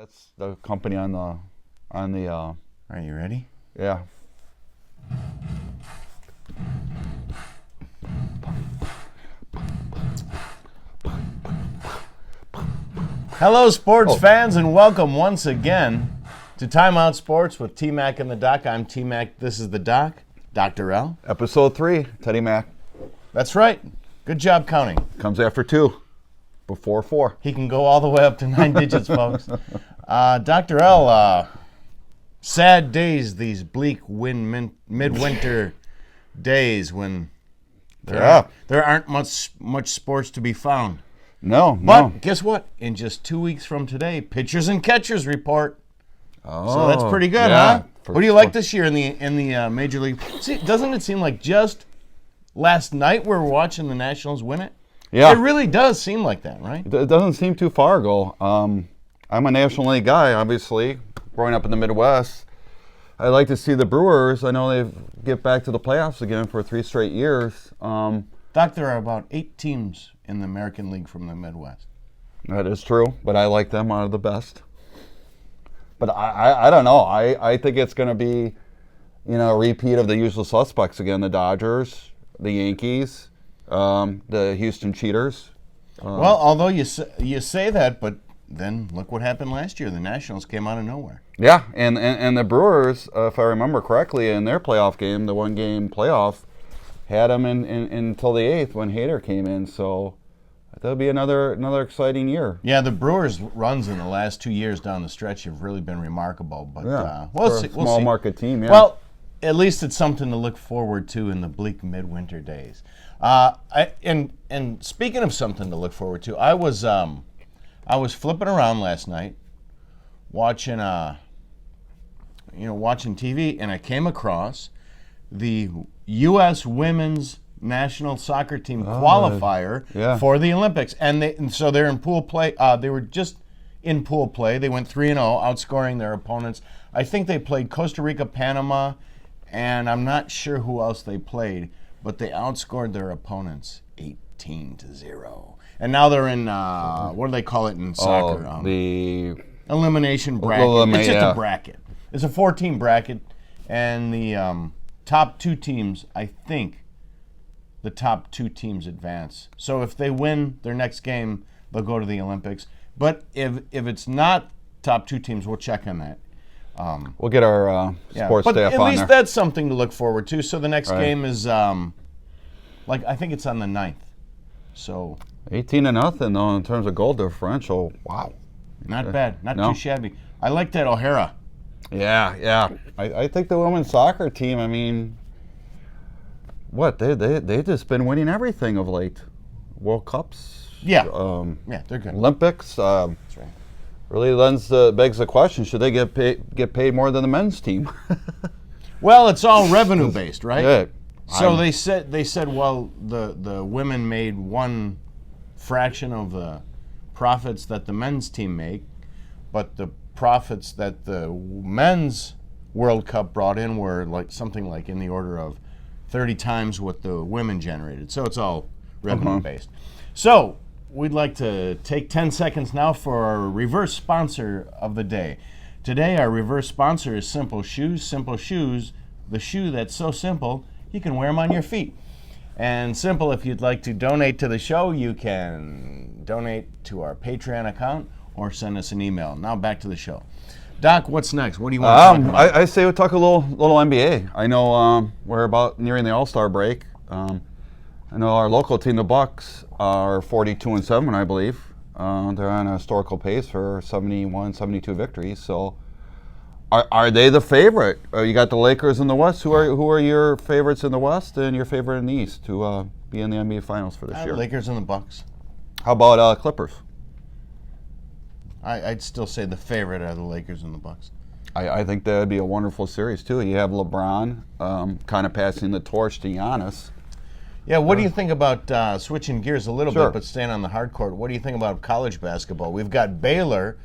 That's the company on the Are you ready? yeah. Hello, sports fans, and welcome once again to Timeout Sports with T-Mac and the Doc. I'm T-Mac. This is the Doc, Dr. L. Episode 3, Teddy Mac. That's right. Good job counting. Comes after 2, before 4. He can go all the way up to 9 digits, folks. Dr. L, sad days, these bleak midwinter days when there aren't much sports to be found. No. But guess what? In just 2 weeks from today, pitchers and catchers report. So that's pretty good, huh? What do you like this year in the Major League? See, doesn't it seem like just last night we were watching the Nationals win it? Yeah. It really does seem like that, right? It doesn't seem too far ago. I'm a National League guy, obviously, growing up in the Midwest. I like to see the Brewers. I know they get back to the playoffs again for 3 straight years. Doc, there are about 8 teams in the American League from the Midwest. That is true, but I like them out of the best. But I don't know. I think it's going to be, a repeat of the usual suspects again. The Dodgers, the Yankees, the Houston Cheaters. Well, although you say that, but then look what happened last year. The Nationals came out of nowhere. Yeah, and the Brewers, if I remember correctly, in their playoff game, the one-game playoff, had them until the 8th when Hader came in. So that'll be another exciting year. Yeah, the Brewers' runs in the last 2 years down the stretch have really been remarkable. But we'll see. Small market team. Yeah. Well, at least it's something to look forward to in the bleak midwinter days. And speaking of something to look forward to, I was flipping around last night, watching TV, and I came across the U.S. women's national soccer team qualifier for the Olympics, and so they're in pool play. They were just in pool play. They went 3-0, outscoring their opponents. I think they played Costa Rica, Panama, and I'm not sure who else they played, but they outscored their opponents 18-0. And now they're in what do they call it in soccer? The elimination bracket. It's just a bracket. It's a 4-team bracket, and the top 2 teams, I think, the top 2 teams advance. So if they win their next game, they'll go to the Olympics. But if it's not top 2 teams, we'll check on that. We'll get our sports staff on there. But at least that's something to look forward to. So the next game is, I think it's on the 9th. So 18-0 though in terms of goal differential. Wow. Not bad. Not too shabby. I like that O'Hara. Yeah. I think the women's soccer team, they just been winning everything of late. World Cups. Yeah, they're good. Olympics. That's right. Really begs the question: should they get paid more than the men's team? Well, it's all revenue based, right? Yeah. So they said, well, the women made 1 fraction of the profits that the men's team make, but the profits that the men's World Cup brought in were something like in the order of 30 times what the women generated. So it's all revenue based. So we'd like to take 10 seconds now for our reverse sponsor of the day. Today our reverse sponsor is Simple Shoes. Simple Shoes, the shoe that's so simple you can wear them on your feet. And Simple, if you'd like to donate to the show, you can donate to our Patreon account or send us an email. Now back to the show. Doc, what's next? What do you want to talk about? I say we talk a little NBA. I know we're about nearing the All-Star break. I know our local team, the Bucks, are 42-7, I believe. They're on a historical pace for 71, 72 victories. So, are they the favorite? You got the Lakers in the West. Who are your favorites in the West and your favorite in the East to be in the NBA Finals for this year? Lakers and the Bucks. How about Clippers? I'd still say the favorite are the Lakers and the Bucks. I think that would be a wonderful series too. You have LeBron kind of passing the torch to Giannis. Yeah, what do you think about switching gears a little bit, but staying on the hard court? What do you think about college basketball? We've got Baylor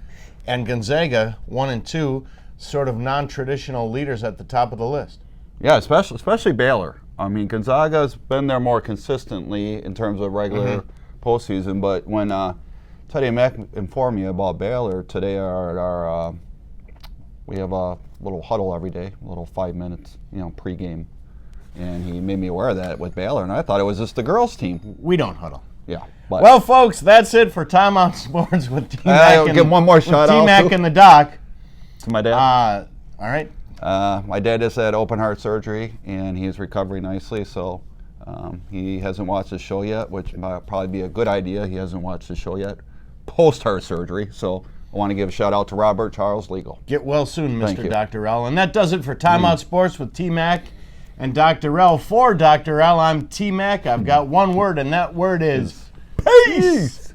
and Gonzaga, 1 and 2, sort of non-traditional leaders at the top of the list. Yeah, especially Baylor. Gonzaga's been there more consistently in terms of regular postseason, but when Teddy Mack informed me about Baylor today. We have a little huddle every day, a little 5 minutes, pregame, and he made me aware of that with Baylor, and I thought it was just the girls' team. We don't huddle. Yeah. But Well, folks, that's it for Timeout Sports with I'll give one more shout out T-Mac and the Doc. to my dad. All right. My dad just had open heart surgery, and he's recovering nicely. So he hasn't watched the show yet, which might probably be a good idea. He hasn't watched the show yet, post heart surgery. So I want to give a shout out to Robert Charles Legal. Get well soon, Thank Mr. you. Dr. L. And that does it for Timeout Sports with T-Mac and Dr. L. For Dr. L, I'm T-Mac. I've got one word, and that word is peace.